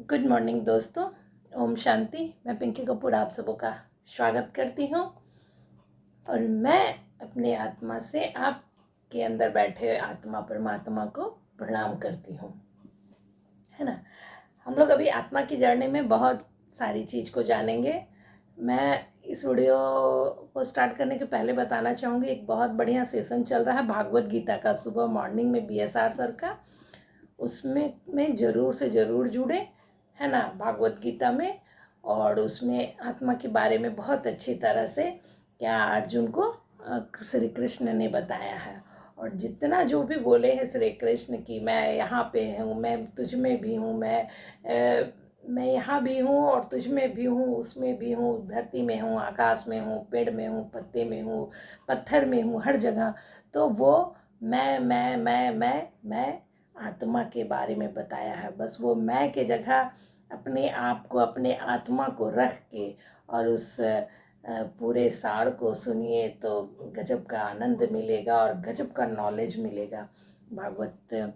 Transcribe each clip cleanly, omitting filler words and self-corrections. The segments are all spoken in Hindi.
गुड मॉर्निंग दोस्तों। ओम शांति। मैं पिंकी कपूर आप सबों का स्वागत करती हूँ और मैं अपने आत्मा से आपके अंदर बैठे आत्मा परमात्मा को प्रणाम करती हूँ, है ना। हम लोग अभी आत्मा की जर्नी में बहुत सारी चीज़ को जानेंगे। मैं इस वीडियो को स्टार्ट करने के पहले बताना चाहूँगी, एक बहुत बढ़िया सेशन चल रहा है भागवत गीता का सुबह मॉर्निंग में BSR सर का। उसमें ज़रूर से ज़रूर जुड़े, है ना, भागवत गीता में। और उसमें आत्मा के बारे में बहुत अच्छी तरह से क्या अर्जुन को श्री कृष्ण ने बताया है। और जितना जो भी बोले हैं श्री कृष्ण की, मैं यहाँ पे हूँ, मैं तुझ में भी हूँ, मैं यहाँ भी हूँ और तुझ में भी हूँ, उसमें भी हूँ, धरती में हूँ, आकाश में हूँ, पेड़ में हूँ, पत्ते में हूँ, पत्थर में हूँ, हर जगह। तो वो मैं आत्मा के बारे में बताया है। बस वो मैं के जगह अपने आप को, अपने आत्मा को रख के और उस पूरे सार को सुनिए तो गजब का आनंद मिलेगा और गजब का नॉलेज मिलेगा। भागवत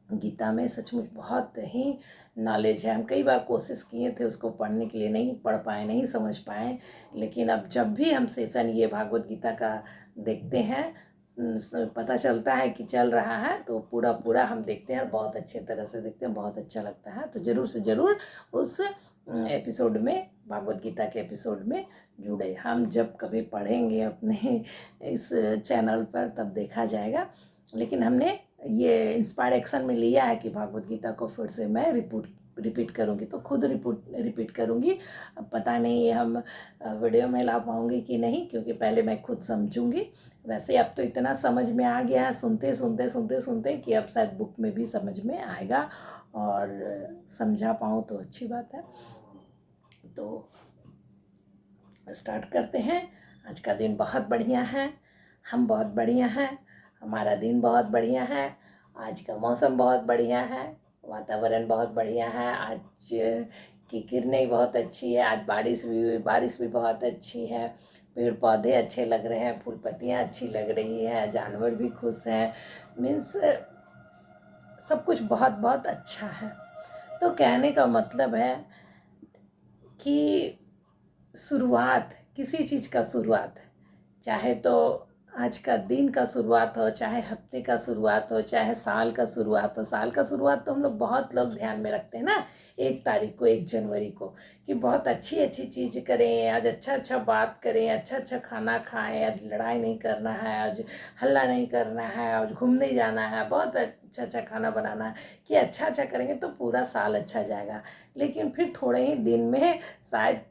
गीता में सचमुच बहुत ही नॉलेज है। हम कई बार कोशिश किए थे उसको पढ़ने के लिए, नहीं पढ़ पाए, नहीं समझ पाए, लेकिन अब जब भी हम सेशन ये भागवत गीता का देखते हैं पता चलता है कि चल रहा है, तो पूरा हम देखते हैं और बहुत अच्छे तरह से देखते हैं, बहुत अच्छा लगता है। तो ज़रूर से ज़रूर उस एपिसोड में, भागवत गीता के एपिसोड में जुड़े। हम जब कभी पढ़ेंगे अपने इस चैनल पर तब देखा जाएगा, लेकिन हमने ये इंस्पायर्ड एक्शन में लिया है कि भागवत गीता को फिर से मैं रिपीट करूँगी, तो खुद रिपीट करूँगी। अब पता नहीं ये हम वीडियो में ला पाऊँगी कि नहीं, क्योंकि पहले मैं खुद समझूँगी। वैसे अब तो इतना समझ में आ गया है सुनते कि अब शायद बुक में भी समझ में आएगा और समझा पाऊँ तो अच्छी बात है। तो स्टार्ट करते हैं। आज का दिन बहुत बढ़िया है, हम बहुत बढ़िया हैं, हमारा दिन बहुत बढ़िया है, आज का मौसम बहुत बढ़िया है, वातावरण बहुत बढ़िया है, आज की किरणें बहुत अच्छी है, आज बारिश भी बहुत अच्छी है, पेड़ पौधे अच्छे लग रहे हैं, फूल पत्तियाँ अच्छी लग रही हैं, जानवर भी खुश हैं, मीन्स सब कुछ बहुत बहुत अच्छा है। तो कहने का मतलब है कि शुरुआत, किसी चीज़ का शुरुआत, चाहे तो आज का दिन का शुरुआत हो, चाहे हफ्ते का शुरुआत हो, चाहे साल का शुरुआत हो। साल का शुरुआत तो हम लोग बहुत लोग ध्यान में रखते हैं ना, 1 तारीख को, 1 जनवरी को, कि बहुत अच्छी अच्छी चीज़ करें, आज अच्छा बात करें, अच्छा खाना खाएं, आज लड़ाई नहीं करना है, आज हल्ला नहीं करना है, आज घूमने जाना है, बहुत अच्छा खाना बनाना है, कि अच्छा करेंगे तो पूरा साल अच्छा जाएगा। लेकिन फिर थोड़े ही दिन में शायद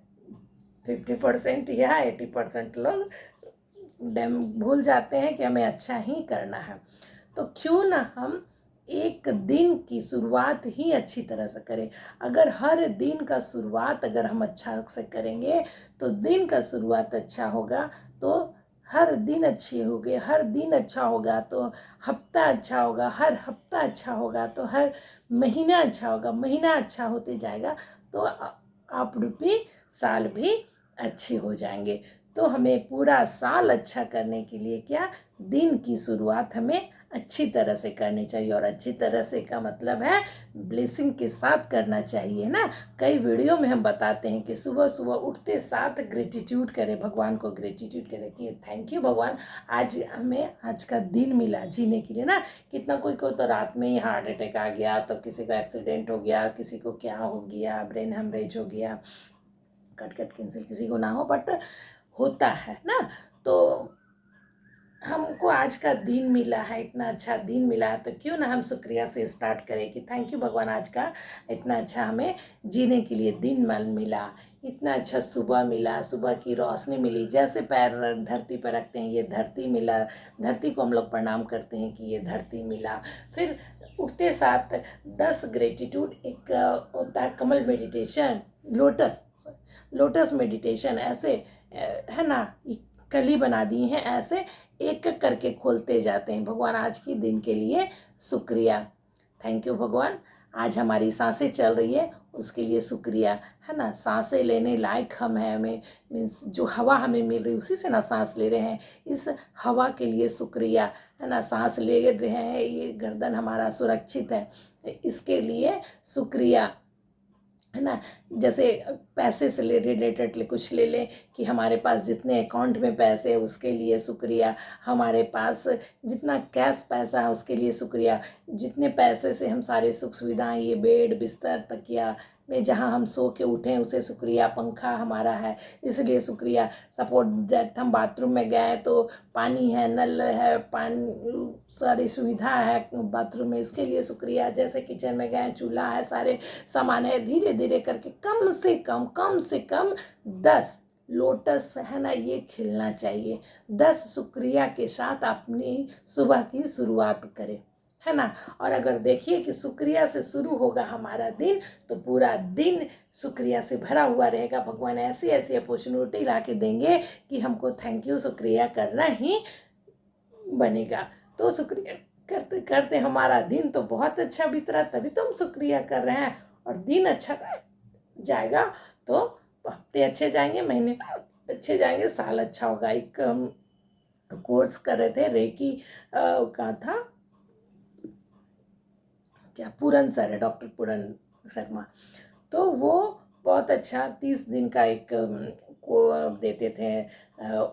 50% या 80% लोग भूल जाते हैं कि हमें अच्छा ही करना है। तो क्यों ना हम एक दिन की शुरुआत ही अच्छी तरह से करें। अगर हर दिन का शुरुआत अगर हम अच्छा से करेंगे तो दिन का शुरुआत अच्छा होगा, तो हर दिन अच्छे होंगे, हर दिन अच्छा होगा तो हफ्ता अच्छा होगा, हर हफ्ता अच्छा होगा तो हर महीना अच्छा होगा, महीना अच्छा होते जाएगा तो आप रूपी साल भी अच्छे हो जाएंगे। तो हमें पूरा साल अच्छा करने के लिए क्या, दिन की शुरुआत हमें अच्छी तरह से करनी चाहिए। और अच्छी तरह से का मतलब है ब्लेसिंग के साथ करना चाहिए ना। कई वीडियो में हम बताते हैं कि सुबह सुबह उठते साथ ग्रेटिट्यूड करें, भगवान को ग्रेटिट्यूड करें कि थैंक यू भगवान, आज हमें आज का दिन मिला जीने के लिए ना। कितना कोई को तो रात में ही हार्ट अटैक आ गया, तो किसी का एक्सीडेंट हो गया, किसी को क्या हो गया, ब्रेन हेमरेज हो गया, कट कैंसिल, किसी को ना हो, बट होता है ना। तो हमको आज का दिन मिला है, इतना अच्छा दिन मिला है, तो क्यों ना हम शुक्रिया से स्टार्ट करें कि थैंक यू भगवान, आज का इतना अच्छा हमें जीने के लिए दिन मिला, इतना अच्छा सुबह मिला, सुबह की रोशनी मिली, जैसे पैर धरती पर रखते हैं ये धरती मिला, धरती को हम लोग प्रणाम करते हैं कि ये धरती मिला। फिर उठते साथ 10 ग्रेटिट्यूड, एक होता है कमल मेडिटेशन, लोटस मेडिटेशन, ऐसे है ना, कली बना दी हैं, ऐसे एक एक करके खोलते जाते हैं। भगवान आज के दिन के लिए शुक्रिया, थैंक यू भगवान, आज हमारी सांसें चल रही है उसके लिए शुक्रिया, है ना। सांसें लेने लायक हम हैं, हमें मीन्स जो हवा हमें मिल रही है उसी से ना सांस ले रहे हैं, इस हवा के लिए शुक्रिया, है ना। सांस ले रहे हैं, ये गर्दन हमारा सुरक्षित है, इसके लिए शुक्रिया, है ना। जैसे पैसे से रिलेटेड कुछ ले लें कि हमारे पास जितने अकाउंट में पैसे हैं उसके लिए शुक्रिया, हमारे पास जितना कैश पैसा है उसके लिए शुक्रिया, जितने पैसे से हम सारे सुख सुविधाएं, ये बेड बिस्तर तकिया में जहाँ हम सो के उठें उसे शुक्रिया, पंखा हमारा है इसलिए शुक्रिया, सपोर्ट दैट हम बाथरूम में गए तो पानी है, नल है, पानी सारी सुविधा है बाथरूम में इसके लिए शुक्रिया, जैसे किचन में गए चूल्हा है, सारे सामान है। धीरे धीरे करके कम से कम 10 लोटस है ना ये खिलना चाहिए। 10 शुक्रिया के साथ अपनी सुबह की शुरुआत करें, है ना। और अगर देखिए कि शुक्रिया से शुरू होगा हमारा दिन तो पूरा दिन शुक्रिया से भरा हुआ रहेगा। भगवान ऐसी ऐसी अपॉर्चुनिटी ला के देंगे कि हमको थैंक यू शुक्रिया करना ही बनेगा। तो शुक्रिया करते करते हमारा दिन तो बहुत अच्छा बीत रहा, तभी तो हम शुक्रिया कर रहे हैं। और दिन अच्छा जाएगा तो हफ्ते अच्छे जाएंगे, महीने अच्छे जाएंगे, साल अच्छा होगा। एक कोर्स कर रहे थे रेकी का था, क्या पूरन सर है, डॉक्टर पूरन शर्मा। तो वो बहुत अच्छा 30 दिन का एक को देते थे,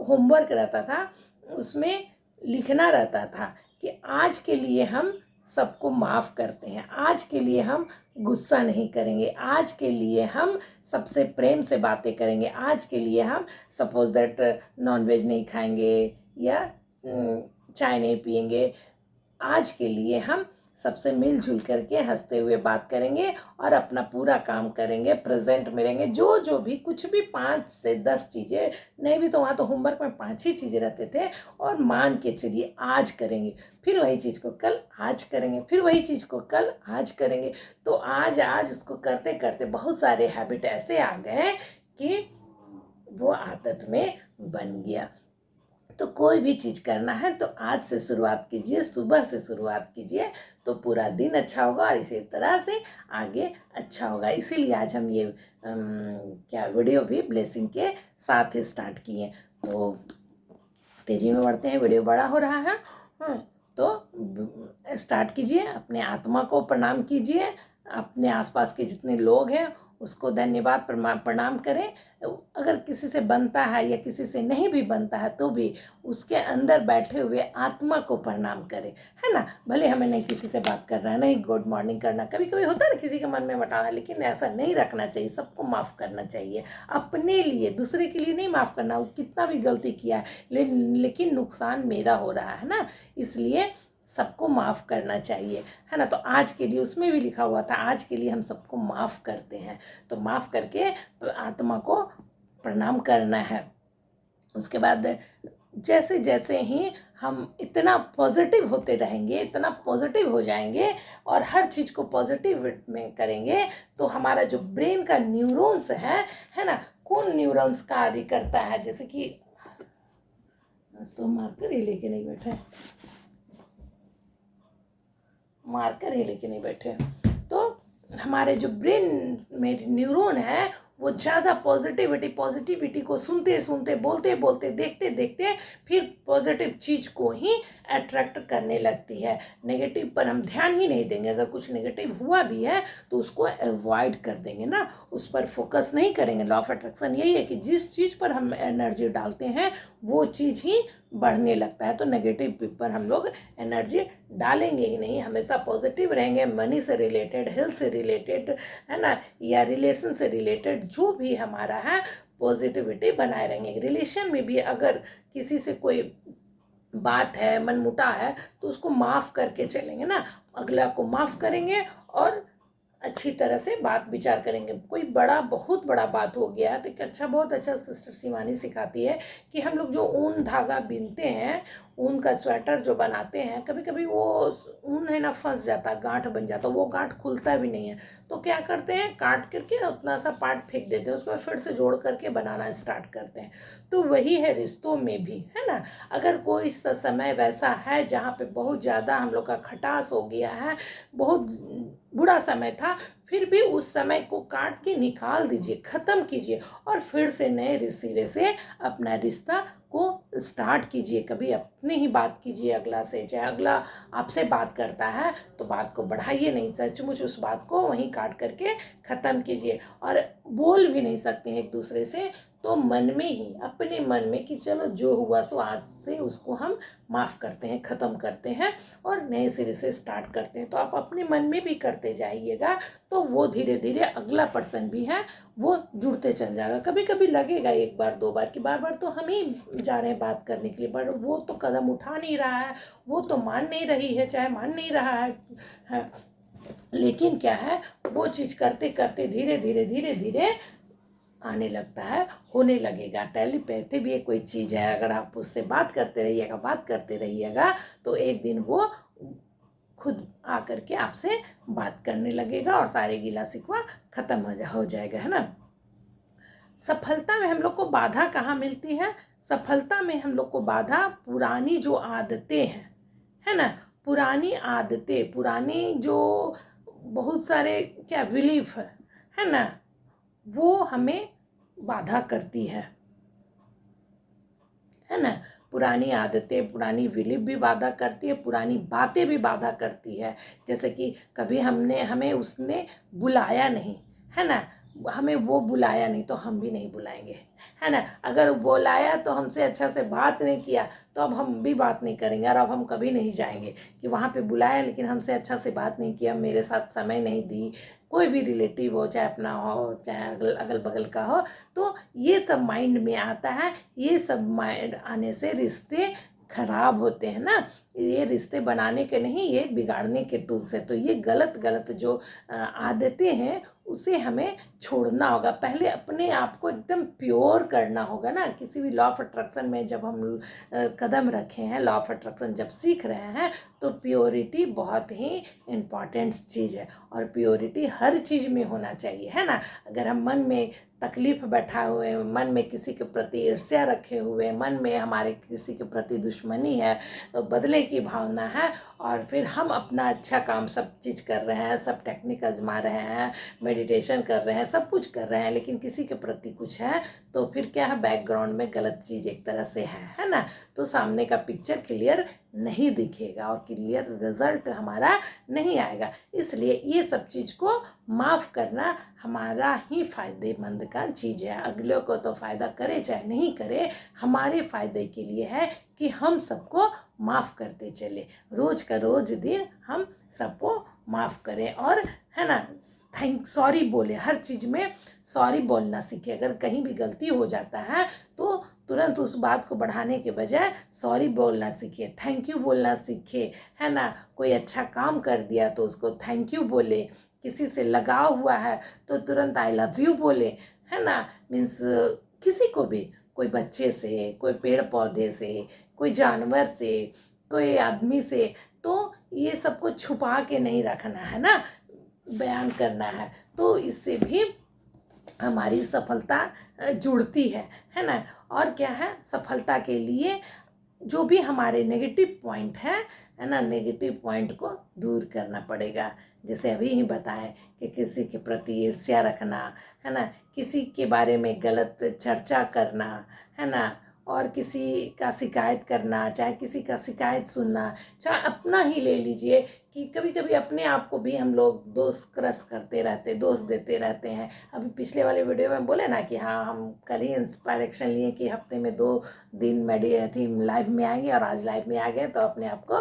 होमवर्क रहता था, उसमें लिखना रहता था कि आज के लिए हम सबको माफ़ करते हैं, आज के लिए हम गुस्सा नहीं करेंगे, आज के लिए हम सबसे प्रेम से बातें करेंगे, आज के लिए हम सपोज दैट नॉनवेज नहीं खाएंगे या चाय नहीं पिएंगे, आज के लिए हम सबसे मिलजुल करके हंसते हुए बात करेंगे और अपना पूरा काम करेंगे, प्रेजेंट में रहेंगे। जो जो भी कुछ भी 5 से 10 चीज़ें नहीं भी तो वहाँ तो होमवर्क में 5 ही चीज़ें रहते थे, और मान के चलिए आज करेंगे, फिर वही चीज़ को कल आज करेंगे, फिर वही चीज़ को कल आज करेंगे। तो आज आज उसको करते करते बहुत सारे हैबिट ऐसे आ गए कि वो आदत में बन गया। तो कोई भी चीज़ करना है तो आज से शुरुआत कीजिए, सुबह से शुरुआत कीजिए तो पूरा दिन अच्छा होगा और इसी तरह से आगे अच्छा होगा। इसीलिए आज हम ये क्या वीडियो भी ब्लेसिंग के साथ ही स्टार्ट किए। तो तेज़ी में बढ़ते हैं, वीडियो बड़ा हो रहा है। तो स्टार्ट कीजिए, अपने आत्मा को प्रणाम कीजिए, अपने आसपास के जितने लोग हैं उसको धन्यवाद प्रणाम करें। अगर किसी से बनता है या किसी से नहीं भी बनता है तो भी उसके अंदर बैठे हुए आत्मा को प्रणाम करें, है ना। भले हमें नहीं किसी से बात करना है, नहीं गुड मॉर्निंग करना, कभी कभी होता है ना किसी के मन में मटाव है, लेकिन ऐसा नहीं रखना चाहिए, सबको माफ़ करना चाहिए। अपने लिए, दूसरे के लिए नहीं माफ़ करना, वो कितना भी गलती किया है लेकिन नुकसान मेरा हो रहा है ना, इसलिए सबको माफ़ करना चाहिए, है ना। तो आज के लिए उसमें भी लिखा हुआ था आज के लिए हम सबको माफ़ करते हैं, तो माफ़ करके आत्मा को प्रणाम करना है। उसके बाद जैसे जैसे ही हम इतना पॉजिटिव होते रहेंगे, इतना पॉजिटिव हो जाएंगे और हर चीज़ को पॉजिटिव में करेंगे तो हमारा जो ब्रेन का न्यूरॉन्स है ना, कौन न्यूरॉन्स कार्य करता है, जैसे कि तो मार्कर ही लेके नहीं बैठे, मार्कर ही लेके नहीं बैठे, तो हमारे जो ब्रेन में न्यूरॉन है वो ज़्यादा पॉजिटिविटी को सुनते सुनते, बोलते बोलते, देखते देखते फिर पॉजिटिव चीज़ को ही अट्रैक्ट करने लगती है। नेगेटिव पर हम ध्यान ही नहीं देंगे, अगर कुछ नेगेटिव हुआ भी है तो उसको अवॉइड कर देंगे ना, उस पर फोकस नहीं करेंगे। लॉ ऑफ अट्रैक्शन यही है कि जिस चीज़ पर हम एनर्जी डालते हैं वो चीज़ ही बढ़ने लगता है। तो नेगेटिव पर हम लोग एनर्जी डालेंगे ही नहीं, हमेशा पॉजिटिव रहेंगे। मनी से रिलेटेड, हेल्थ से रिलेटेड, है ना, या रिलेशन से रिलेटेड जो भी हमारा है पॉजिटिविटी बनाए रहेंगे। रिलेशन में भी अगर किसी से कोई बात है, मनमुटा है, तो उसको माफ़ करके चलेंगे ना, अगला को माफ़ करेंगे और अच्छी तरह से बात विचार करेंगे। कोई बड़ा, बहुत बड़ा बात हो गया है तो अच्छा, बहुत अच्छा सिस्टर शिवानी सिखाती है कि हम लोग जो ऊन धागा बीनते हैं, ऊन का स्वेटर जो बनाते हैं, कभी कभी वो ऊन है ना फंस जाता, गांठ बन जाता, वो गांठ खुलता भी नहीं है, तो क्या करते हैं, काट करके उतना सा पार्ट फेंक देते हैं, उसके बाद फिर से जोड़ करके बनाना स्टार्ट करते हैं। तो वही है रिश्तों में भी, है ना। अगर कोई समय वैसा है जहाँ पे बहुत ज़्यादा हम लोग का खटास हो गया है, बहुत बुरा समय था, फिर भी उस समय को काट के निकाल दीजिए, ख़त्म कीजिए और फिर से नए सिरे से अपना रिश्ता को स्टार्ट कीजिए। कभी अपनी ही बात कीजिए अगला से, चाहे अगला आपसे बात करता है तो बात को बढ़ाइए नहीं, सचमुच उस बात को वहीं काट करके ख़त्म कीजिए। और बोल भी नहीं सकते हैं एक दूसरे से तो मन में ही, अपने मन में कि चलो जो हुआ सो आज से उसको हम माफ़ करते हैं, ख़त्म करते हैं और नए सिरे से स्टार्ट करते हैं। तो आप अपने मन में भी करते जाइएगा तो वो धीरे धीरे अगला पर्सन भी है वो जुड़ते चल जाएगा। कभी कभी लगेगा एक बार दो बार कि बार बार तो हम ही जा रहे हैं बात करने के लिए, पर वो तो कदम उठा नहीं रहा है, वो तो मान नहीं रही है, चाहे मान नहीं रहा है। लेकिन क्या है, वो चीज़ करते करते धीरे धीरे धीरे धीरे आने लगता है, होने लगेगा। टेलीपैथी भी एक कोई चीज़ है, अगर आप उससे बात करते रहिएगा तो एक दिन वो खुद आकर के आपसे बात करने लगेगा और सारे गिला शिकवा खत्म हो जाएगा, है ना। सफलता में हम लोग को बाधा कहाँ मिलती है? सफलता में हम लोग को बाधा पुरानी जो आदतें हैं, है ना, पुरानी आदतें, पुरानी जो बहुत सारे क्या बिलीफ है ना, वो हमें बाधा करती है ना। पुरानी आदतें, पुरानी बिलीफ भी बाधा करती है, पुरानी बातें भी बाधा करती है। जैसे कि कभी हमें उसने बुलाया नहीं, है ना, हमें वो बुलाया नहीं तो हम भी नहीं बुलाएंगे, है ना। अगर वो बुलाया तो हमसे अच्छा से बात नहीं किया तो अब हम भी बात नहीं करेंगे और अब हम कभी नहीं जाएंगे कि वहाँ पे बुलाया लेकिन हमसे अच्छा से बात नहीं किया, मेरे साथ समय नहीं दी, कोई भी रिलेटिव हो, चाहे अपना हो चाहे अगल बगल का हो। तो ये सब माइंड में आता है, ये सब माइंड आने से रिश्ते खराब होते हैं ना। ये रिश्ते बनाने के नहीं, ये बिगाड़ने के टूल्स है। तो ये गलत जो आदतें हैं उसे हमें छोड़ना होगा। पहले अपने आप को एकदम प्योर करना होगा ना। किसी भी लॉ ऑफ अट्रैक्शन में जब हम कदम रखे हैं, लॉ ऑफ अट्रैक्शन जब सीख रहे हैं तो प्योरिटी बहुत ही इम्पॉर्टेंट चीज़ है और प्योरिटी हर चीज़ में होना चाहिए, है ना। अगर हम मन में तकलीफ बैठा हुए, मन में किसी के प्रति ईर्ष्या रखे हुए, मन में हमारे किसी के प्रति दुश्मनी है, तो बदले की भावना है, और फिर हम अपना अच्छा काम सब चीज़ कर रहे हैं, सब टेक्निक आजमा रहे हैं, मेडिटेशन कर रहे हैं, सब कुछ कर रहे हैं, लेकिन किसी के प्रति कुछ है तो फिर क्या है, बैकग्राउंड में गलत चीज़ एक तरह से है ना। तो सामने का पिक्चर क्लियर नहीं दिखेगा और क्लियर रिजल्ट हमारा नहीं आएगा। इसलिए ये सब चीज़ को माफ़ करना हमारा ही फायदेमंद का चीज़ है। अगले को तो फ़ायदा करे चाहे नहीं करे, हमारे फ़ायदे के लिए है कि हम सबको माफ़ करते चले, रोज़ का रोज़ दिन हम सबको माफ़ करें और, है ना, सॉरी बोले, हर चीज़ में सॉरी बोलना सीखे। अगर कहीं भी गलती हो जाता है तो तुरंत उस बात को बढ़ाने के बजाय सॉरी बोलना सीखे, थैंक यू बोलना सीखे, है ना। कोई अच्छा काम कर दिया तो उसको थैंक यू बोले, किसी से लगाव हुआ है तो तुरंत आई लव यू बोले, है ना। मीन्स किसी को भी, कोई बच्चे से, कोई पेड़ पौधे से, कोई जानवर से, कोई आदमी से, तो ये सबको छुपा के नहीं रखना है ना, बयान करना है। तो इससे भी हमारी सफलता जुड़ती है ना। और क्या है, सफलता के लिए जो भी हमारे नेगेटिव पॉइंट है ना, नेगेटिव पॉइंट को दूर करना पड़ेगा। जैसे अभी ही बताएं कि किसी के प्रति ईर्ष्या रखना, है ना, किसी के बारे में गलत चर्चा करना, है ना, और किसी का शिकायत करना, चाहे किसी का शिकायत सुनना, चाहे अपना ही ले लीजिए कि कभी कभी अपने आप को भी हम लोग दोष क्रश करते रहते, दोष देते रहते हैं। अभी पिछले वाले वीडियो में बोले ना कि हाँ, हम कल ही इंस्पायरेशन लिए कि हफ्ते में 2 दिन थी लाइव में आएंगे और आज लाइव में आ गए तो अपने आप को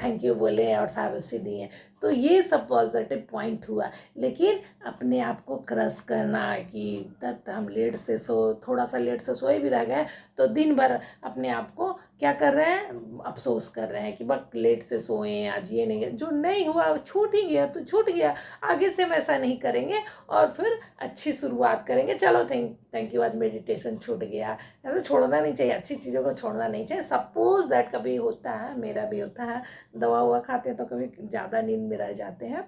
थैंक यू बोले और शाबाशी दिए। तो ये सब पॉजिटिव पॉइंट हुआ। लेकिन अपने आप को क्रश करना कि तब हम लेट से थोड़ा सा लेट से सोए भी रह गए तो दिन भर अपने आप को क्या कर रहे हैं, अफसोस कर रहे हैं कि बस लेट से सोए, आज ये नहीं, जो नहीं हुआ छूट ही गया तो छूट गया, आगे से हम ऐसा नहीं करेंगे और फिर अच्छी शुरुआत करेंगे। चलो थैंक यू, आज मेडिटेशन छूट गया, ऐसे छोड़ना नहीं चाहिए, अच्छी चीज़ों को छोड़ना नहीं चाहिए। सपोज दैट कभी होता है, मेरा भी होता है, दवा हुआ खाते हैं तो कभी ज़्यादा नींद में रह जाते हैं,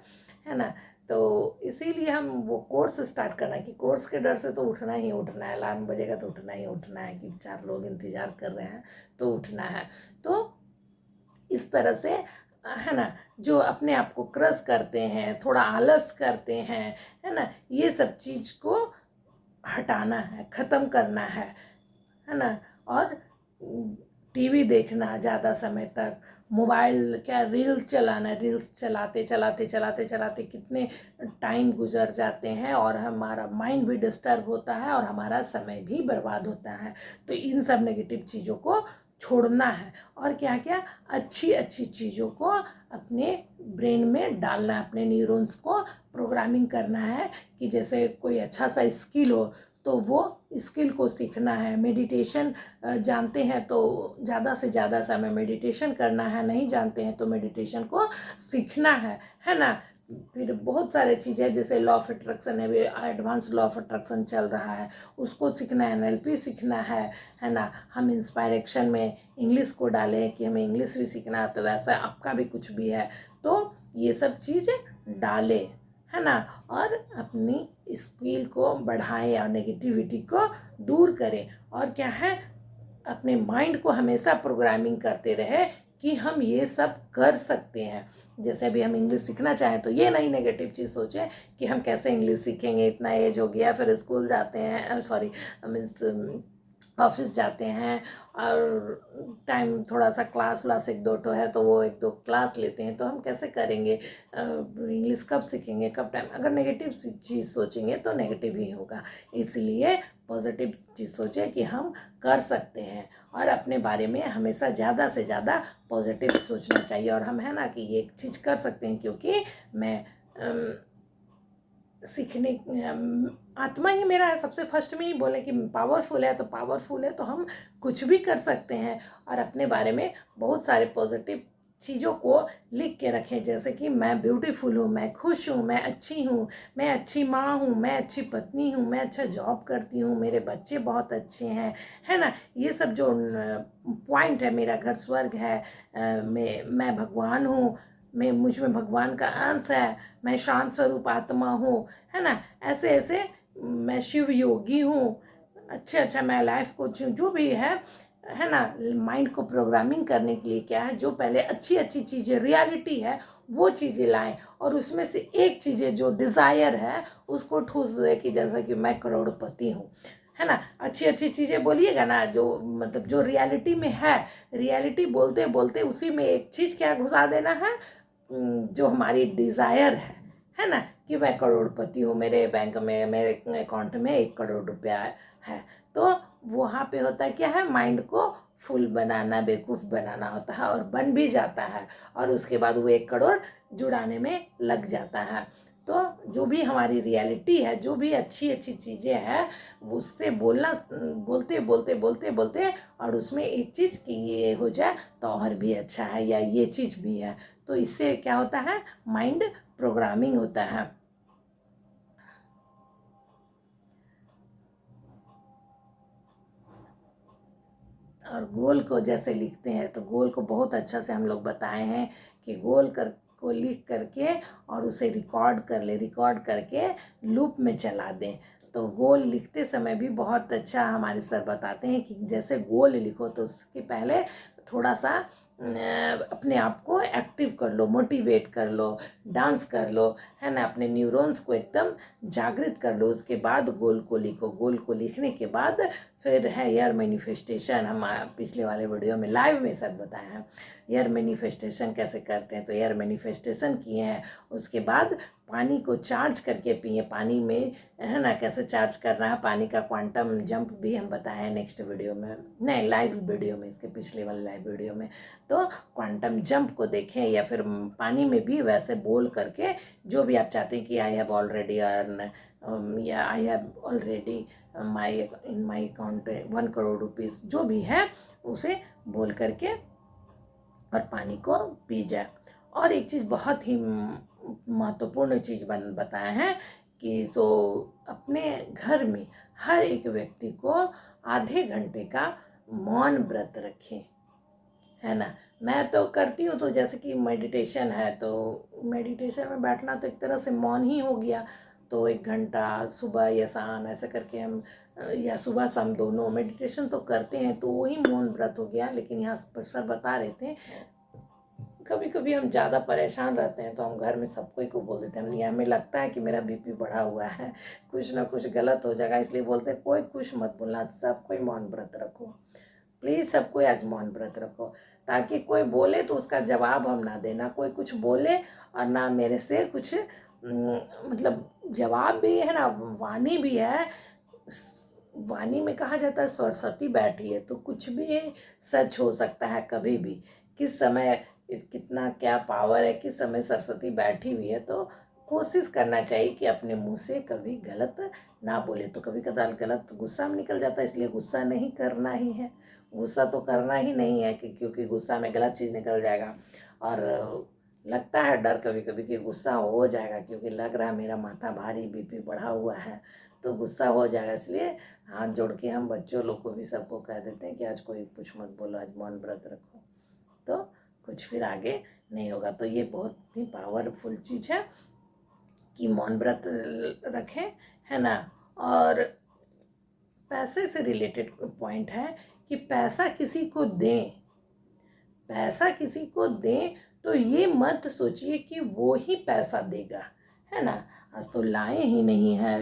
है ना। तो इसीलिए हम वो कोर्स स्टार्ट करना है कि कोर्स के डर से तो उठना ही उठना है, अलार्म बजेगा तो उठना ही उठना है, कि 4 लोग इंतज़ार कर रहे हैं तो उठना है। तो इस तरह से, है ना, जो अपने आप को क्रश करते हैं, थोड़ा आलस करते हैं, है ना, ये सब चीज़ को हटाना है, ख़त्म करना है ना। और टीवी देखना ज़्यादा समय तक, मोबाइल क्या रील चलाना, रील्स चलाते चलाते चलाते चलाते कितने टाइम गुजर जाते हैं और हमारा माइंड भी डिस्टर्ब होता है और हमारा समय भी बर्बाद होता है। तो इन सब नेगेटिव चीज़ों को छोड़ना है और क्या क्या अच्छी अच्छी चीज़ों को अपने ब्रेन में डालना है, अपने न्यूरॉन्स को प्रोग्रामिंग करना है कि जैसे कोई अच्छा सा स्किल हो तो वो स्किल को सीखना है। मेडिटेशन जानते हैं तो ज़्यादा से ज़्यादा समय मेडिटेशन करना है, नहीं जानते हैं तो मेडिटेशन को सीखना है ना। फिर बहुत सारे चीज़ें जैसे लॉ ऑफ अट्रैक्शन है, एडवांस लॉ ऑफ अट्रैक्शन चल रहा है, उसको सीखना है, एनएलपी सीखना है ना। हम इंस्पायरेक्शन में इंग्लिश को डालें कि हमें इंग्लिश भी सीखना है, तो वैसा आपका भी कुछ भी है तो ये सब चीज़ डालें, है ना। और अपनी स्किल को बढ़ाएं और नेगेटिविटी को दूर करें और क्या है, अपने माइंड को हमेशा प्रोग्रामिंग करते रहे कि हम ये सब कर सकते हैं। जैसे अभी हम इंग्लिश सीखना चाहें तो ये नहीं नेगेटिव चीज़ सोचें कि हम कैसे इंग्लिश सीखेंगे, इतना एज हो गया, फिर स्कूल जाते हैं, सॉरी मीन्स ऑफिस जाते हैं और टाइम थोड़ा सा क्लास व्लास एक दो तो है तो वो एक दो क्लास लेते हैं, तो हम कैसे करेंगे, इंग्लिश कब सीखेंगे, कब टाइम। अगर नेगेटिव चीज़ सोचेंगे तो नेगेटिव ही होगा। इसलिए पॉजिटिव चीज़ सोचें कि हम कर सकते हैं और अपने बारे में हमेशा ज़्यादा से ज़्यादा पॉजिटिव सोचना चाहिए। और हम है ना कि ये चीज़ कर सकते हैं क्योंकि मैं सीखने आत्मा ही मेरा है, सबसे फर्स्ट में ही बोले कि पावरफुल है, तो पावरफुल है तो हम कुछ भी कर सकते हैं। और अपने बारे में बहुत सारे पॉजिटिव चीज़ों को लिख के रखें, जैसे कि मैं ब्यूटीफुल हूँ, मैं खुश हूँ, मैं अच्छी हूँ, मैं अच्छी माँ हूँ, मैं अच्छी पत्नी हूँ, मैं अच्छा जॉब करती हूँ, मेरे बच्चे बहुत अच्छे हैं, है ना। ये सब जो पॉइंट है, मेरा घर स्वर्ग है, मैं भगवान हूँ, मैं मुझ में भगवान का अंश है, मैं शांत स्वरूप आत्मा हूँ, है ना। ऐसे ऐसे मैं शिव योगी हूँ, अच्छा मैं लाइफ कोच हूँ, जो भी है ना। माइंड को प्रोग्रामिंग करने के लिए क्या है, जो पहले अच्छी अच्छी चीज़ें रियलिटी है वो चीज़ें लाएं और उसमें से एक चीज़ें जो डिज़ायर है उसको ठूस दे कि जैसा कि मैं करोड़पति हूँ, है ना। अच्छी अच्छी चीज़ें बोलिएगा ना, जो मतलब जो रियलिटी में है, रियलिटी बोलते बोलते उसी में एक चीज़ क्या घुसा देना है, जो हमारी डिज़ायर है ना, कि मैं करोड़पति हूँ, मेरे बैंक में, मेरे अकाउंट में 1 करोड़ रुपया है। तो वहाँ पे होता है क्या है, माइंड को फुल बनाना, बेवकूफ़ बनाना होता है और बन भी जाता है और उसके बाद वो 1 करोड़ जुड़ाने में लग जाता है। तो जो भी हमारी रियलिटी है, जो भी अच्छी अच्छी चीज़ें हैं, उससे बोलना, बोलते बोलते बोलते बोलते और उसमें एक चीज़ कि ये हो जाए तो और भी अच्छा है, या ये चीज़ भी है, तो इससे क्या होता है, माइंड प्रोग्रामिंग होता है। और गोल को जैसे लिखते हैं तो गोल को बहुत अच्छा से हम लोग बताए हैं कि गोल को लिख करके और उसे रिकॉर्ड कर ले, रिकॉर्ड करके लूप में चला दें। तो गोल लिखते समय भी बहुत अच्छा हमारे सर बताते हैं कि जैसे गोल लिखो तो उसके पहले थोड़ा सा अपने आप को एक्टिव कर लो, मोटिवेट कर लो, डांस कर लो, है ना। अपने न्यूरॉन्स को एकदम जागृत कर लो, उसके बाद गोल को लिखो। गोल को लिखने के बाद फिर है एयर मैनिफेस्टेशन। हम पिछले वाले वीडियो में लाइव में सब बताए हैं एयर मैनिफेस्टेशन कैसे करते हैं। तो एयर मैनिफेस्टेशन किए हैं, उसके बाद पानी को चार्ज करके पिए। पानी में है ना कैसे चार्ज करना है, पानी का क्वांटम जंप भी हम बताए हैं नेक्स्ट वीडियो में, नहीं लाइव वीडियो में, इसके पिछले वाले लाइव वीडियो में। तो क्वांटम जंप को देखें या फिर पानी में भी वैसे बोल करके जो भी आप चाहते हैं कि आई हैव ऑलरेडी अर्न, या I have already my in my account 1 crore rupees, जो भी है उसे बोल करके और पानी को पी जाए। और एक चीज़ बहुत ही महत्वपूर्ण चीज़ बताया है कि अपने घर में हर एक व्यक्ति को आधे घंटे का मौन व्रत रखें, है ना। मैं तो करती हूँ, तो जैसे कि मेडिटेशन है तो मेडिटेशन में बैठना तो एक तरह से मौन ही हो गया। तो 1 घंटा सुबह या शाम ऐसे करके हम, या सुबह शाम दोनों मेडिटेशन तो करते हैं, तो वही मौन व्रत हो गया। लेकिन यहाँ पर सर बता रहे थे कभी कभी हम ज़्यादा परेशान रहते हैं तो हम घर में सबको ही को बोल देते हैं, हमें लगता है कि मेरा बीपी बढ़ा हुआ है, कुछ ना कुछ गलत हो जाएगा, इसलिए बोलते हैं कोई कुछ मत बोलना, सब कोई मौन व्रत रखो। प्लीज़ सब कोई आज मौन व्रत रखो, ताकि कोई बोले तो उसका जवाब हम ना देना, कोई कुछ बोले और ना मेरे से कुछ मतलब जवाब भी है ना, वाणी भी है। वाणी में कहा जाता है सरस्वती बैठी है, तो कुछ भी सच हो सकता है कभी भी, किस समय कितना क्या पावर है, किस समय सरस्वती बैठी हुई है। तो कोशिश करना चाहिए कि अपने मुंह से कभी गलत ना बोले। तो कभी कदार गलत गुस्सा में निकल जाता है, इसलिए गुस्सा नहीं करना ही है, गुस्सा तो करना ही नहीं है कि क्योंकि गुस्सा में गलत चीज़ निकल जाएगा। और लगता है डर कभी कभी कि गुस्सा हो जाएगा, क्योंकि लग रहा है मेरा माथा भारी, बीपी बढ़ा हुआ है, तो गुस्सा हो जाएगा। इसलिए हाथ जोड़ के हम बच्चों लोग को भी सबको कह देते हैं कि आज कोई कुछ मत बोलो, आज मौन व्रत रखो, तो कुछ फिर आगे नहीं होगा। तो ये बहुत ही पावरफुल चीज़ है कि मौन व्रत रखें, है ना। और पैसे से रिलेटेड पॉइंट है कि पैसा किसी को दें, पैसा किसी को दें तो ये मत सोचिए कि वो ही पैसा देगा, है ना। आज तो लाए ही नहीं है,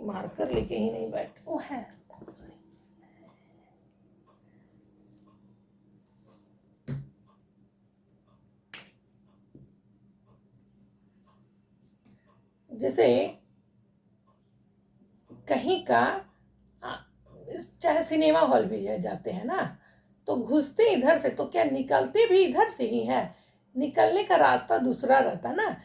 मार्कर लेके ही नहीं बैठे, वो है। जैसे कहीं का चाहे सिनेमा हॉल भी जाते हैं ना, तो घुसते इधर से तो क्या निकलते भी इधर से ही है, निकलने का रास्ता दूसरा रहता ना,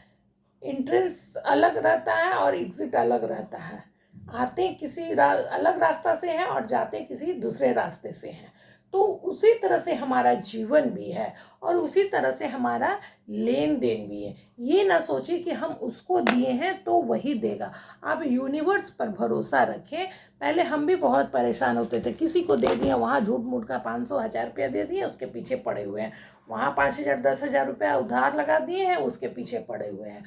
एंट्रेंस अलग रहता है और एग्जिट अलग रहता है। आते किसी अलग रास्ता से हैं और जाते किसी दूसरे रास्ते से हैं। तो उसी तरह से हमारा जीवन भी है और उसी तरह से हमारा लेन देन भी है। ये ना सोचिए कि हम उसको दिए हैं तो वही देगा। आप यूनिवर्स पर भरोसा रखें। पहले हम भी बहुत परेशान होते थे, किसी को दे दिया, वहाँ झूठ मूठ का 500 1000 रुपया दे दिए, उसके पीछे पड़े हुए हैं। वहाँ 5000 10,000 रुपया उधार लगा दिए हैं, उसके पीछे पड़े हुए हैं।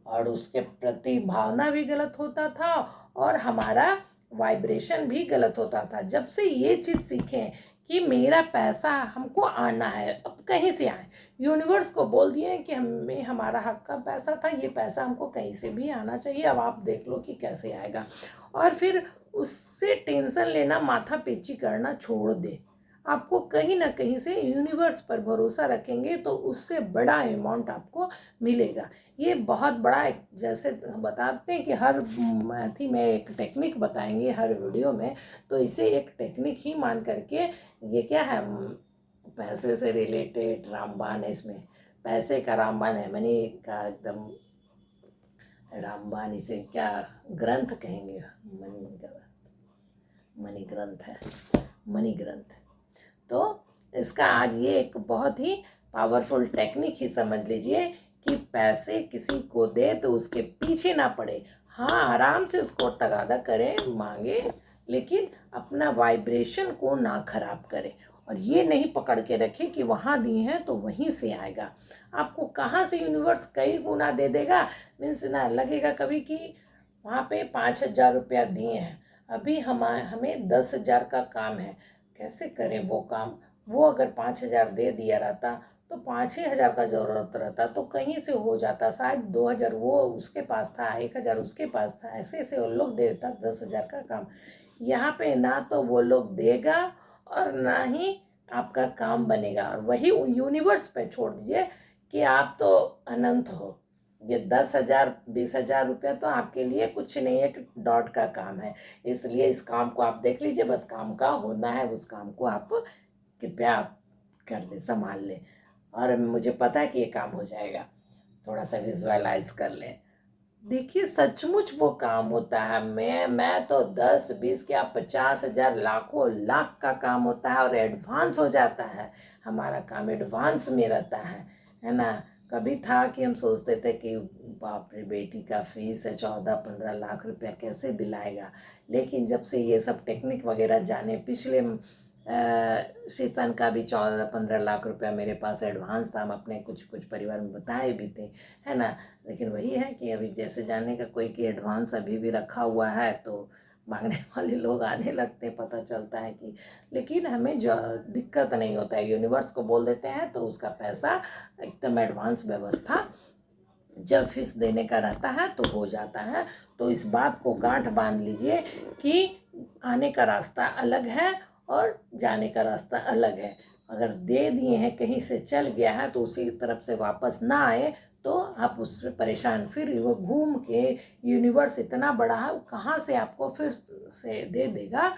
और उसके प्रति भावना भी गलत होता था और हमारा वाइब्रेशन भी गलत होता था। जब से ये चीज़ सीखें कि मेरा पैसा हमको आना है, अब कहीं से आए, यूनिवर्स को बोल दिए कि हमें हमारा हक का पैसा था, ये पैसा हमको कहीं से भी आना चाहिए, अब आप देख लो कि कैसे आएगा। और फिर उससे टेंशन लेना, माथा पेची करना छोड़ दे। आपको कहीं ना कहीं से यूनिवर्स पर भरोसा रखेंगे तो उससे बड़ा अमाउंट आपको मिलेगा। ये बहुत बड़ा एक, जैसे बताते हैं कि हर अथी में एक टेक्निक बताएंगे हर वीडियो में, तो इसे एक टेक्निक ही मान करके, ये क्या है, पैसे से रिलेटेड रामबाण है इसमें, पैसे का रामबाण है, मनी का एकदम रामबाण, इसे क्या ग्रंथ कहेंगे, मनी ग्रंथ है, मनी ग्रंथ। तो इसका आज ये एक बहुत ही पावरफुल टेक्निक ही समझ लीजिए कि पैसे किसी को दे तो उसके पीछे ना पड़े। हाँ, आराम से उसको तगादा करें, मांगे, लेकिन अपना वाइब्रेशन को ना खराब करें। और ये नहीं पकड़ के रखें कि वहाँ दिए हैं तो वहीं से आएगा। आपको कहाँ से यूनिवर्स कई गुना दे देगा, मीन्स ना लगेगा कभी कि वहाँ पे 5,000 रुपया दिए हैं, अभी हमें 10,000 का काम है, कैसे करें वो काम। वो अगर 5,000 दे दिया रहता तो 5-6 हज़ार का ज़रूरत रहता तो कहीं से हो जाता, शायद 2,000 वो उसके पास था, 1,000 उसके पास था, ऐसे ऐसे वो लोग देता 10,000 का काम। यहाँ पे ना तो वो लोग देगा और ना ही आपका काम बनेगा। और वही यूनिवर्स पे छोड़ दीजिए कि आप तो अनंत हो, ये 10,000 20,000 रुपया तो आपके लिए कुछ नहीं है, एक डॉट का काम है। इसलिए इस काम को आप देख लीजिए, बस काम का होना है, उस काम को आप कृपया आप कर ले, संभाल ले, और मुझे पता है कि ये काम हो जाएगा। थोड़ा सा विजुअलाइज कर ले, देखिए सचमुच वो काम होता है। मैं तो 10 20 क्या 50,000 लाखों लाख का काम होता है और एडवांस हो जाता है, हमारा काम एडवांस में रहता है ना। कभी था कि हम सोचते थे कि बाप रे, बेटी का फीस है 14-15 लाख रुपया, कैसे दिलाएगा। लेकिन जब से ये सब टेक्निक वगैरह जाने, पिछले सेशन का भी 14-15 लाख रुपया मेरे पास एडवांस था, हम अपने कुछ कुछ परिवार में बताए भी थे, है ना। लेकिन वही है कि अभी जैसे जाने का कोई कि एडवांस अभी भी रखा हुआ है तो मांगने वाले लोग आने लगते, पता चलता है कि, लेकिन हमें जो दिक्कत नहीं होता है, यूनिवर्स को बोल देते हैं तो उसका पैसा एकदम एडवांस व्यवस्था जब फीस देने का रहता है तो हो जाता है। तो इस बात को गांठ बांध लीजिए कि आने का रास्ता अलग है और जाने का रास्ता अलग है। अगर दे दिए हैं, कहीं से चल गया है तो उसी तरफ से वापस ना आए तो आप उससे परेशान, फिर वो घूम के, यूनिवर्स इतना बड़ा है, वो कहाँ से आपको फिर से दे देगा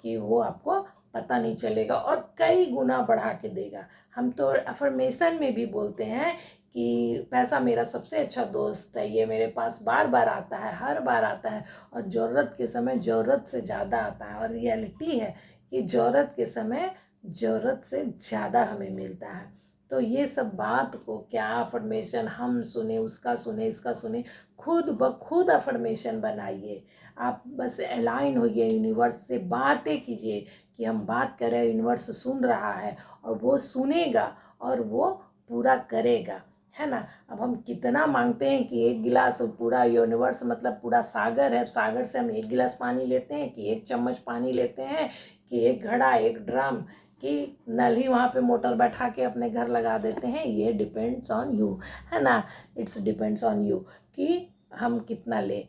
कि वो आपको पता नहीं चलेगा, और कई गुना बढ़ा के देगा। हम तो अफर्मेशन में भी बोलते हैं कि पैसा मेरा सबसे अच्छा दोस्त है, ये मेरे पास बार बार आता है, हर बार आता है, और ज़रूरत के समय ज़रूरत से ज़्यादा आता है। और रियलिटी है कि ज़रूरत के समय ज़रूरत से ज़्यादा हमें मिलता है। तो ये सब बात को क्या अफर्मेशन हम सुने, उसका सुने, इसका सुने, खुद ब खुद अफर्मेशन बनाइए। आप बस अलाइन होइए यूनिवर्स से, बातें कीजिए कि हम बात कर रहे हैं, यूनिवर्स सुन रहा है और वो सुनेगा और वो पूरा करेगा, है ना। अब हम कितना मांगते हैं कि एक गिलास, पूरा यूनिवर्स मतलब पूरा सागर है, सागर से हम एक गिलास पानी लेते हैं कि एक चम्मच पानी लेते हैं कि एक घड़ा, एक ड्रम, कि नल ही वहाँ पे मोटर बैठा के अपने घर लगा देते हैं। ये डिपेंड्स ऑन यू, है ना। इट्स डिपेंड्स ऑन यू कि हम कितना ले।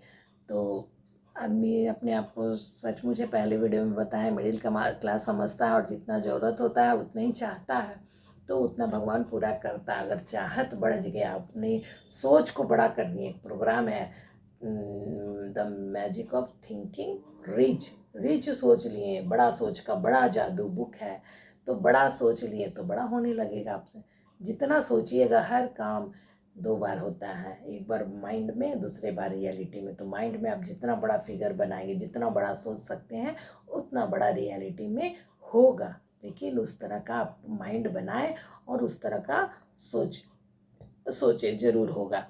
तो आदमी अपने आप को सचमुच पहले वीडियो में बताया, मिडिल क्लास समझता है और जितना ज़रूरत होता है उतना ही चाहता है, तो उतना भगवान पूरा करता है। अगर चाहत बढ़ गया, अपनी सोच को बड़ा कर दिए। एक प्रोग्राम है the magic of thinking rich, rich सोच लिए, बड़ा सोच का बड़ा जादू बुक है। तो बड़ा सोच लिए तो बड़ा होने लगेगा आपसे। जितना सोचिएगा, हर काम 2 बार होता है, एक बार माइंड में, दूसरे बार रियलिटी में। तो माइंड में आप जितना बड़ा फिगर बनाएंगे, जितना बड़ा सोच सकते हैं, उतना बड़ा रियलिटी में होगा। लेकिन उस तरह का आप माइंड बनाएं और उस तरह का सोचे ज़रूर होगा।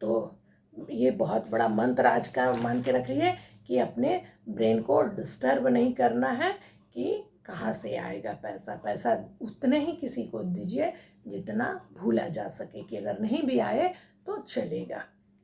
तो ये बहुत बड़ा मंत्र आज का मान के रखिए कि अपने ब्रेन को डिस्टर्ब नहीं करना है कि कहाँ से आएगा पैसा। पैसा उतने ही किसी को दीजिए जितना भूला जा सके, कि अगर नहीं भी आए तो चलेगा,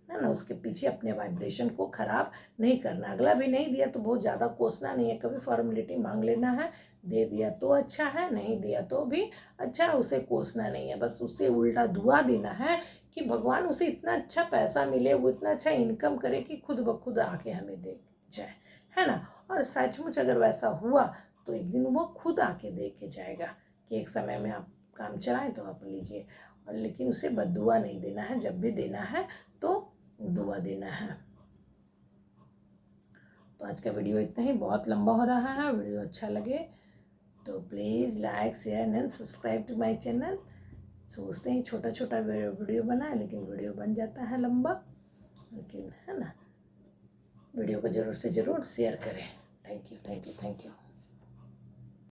है ना। उसके पीछे अपने वाइब्रेशन को ख़राब नहीं करना। अगला भी नहीं दिया तो बहुत ज़्यादा कोसना नहीं है, कभी फॉर्मेलिटी मांग लेना है, दे दिया तो अच्छा है, नहीं दिया तो भी अच्छा, उसे कोसना नहीं है। बस उससे उल्टा दुआ देना है कि भगवान उसे इतना अच्छा पैसा मिले, वो इतना अच्छा इनकम करे कि खुद ब खुद आके हमें दे जाए, है ना। और सचमुच अगर वैसा हुआ तो एक दिन वो खुद आके दे के जाएगा कि एक समय में आप काम चलाएं तो आप लीजिए। और लेकिन उसे बद्दुआ नहीं देना है, जब भी देना है तो दुआ देना है। तो आज का वीडियो इतना ही, बहुत लंबा हो रहा है। वीडियो अच्छा लगे तो please like, share and subscribe to my channel. सोचते हैं छोटा छोटा वीडियो बनाए, लेकिन वीडियो बन जाता है लंबा, लेकिन है ना। वीडियो को ज़रूर से ज़रूर शेयर करें। Thank you, thank you, thank you.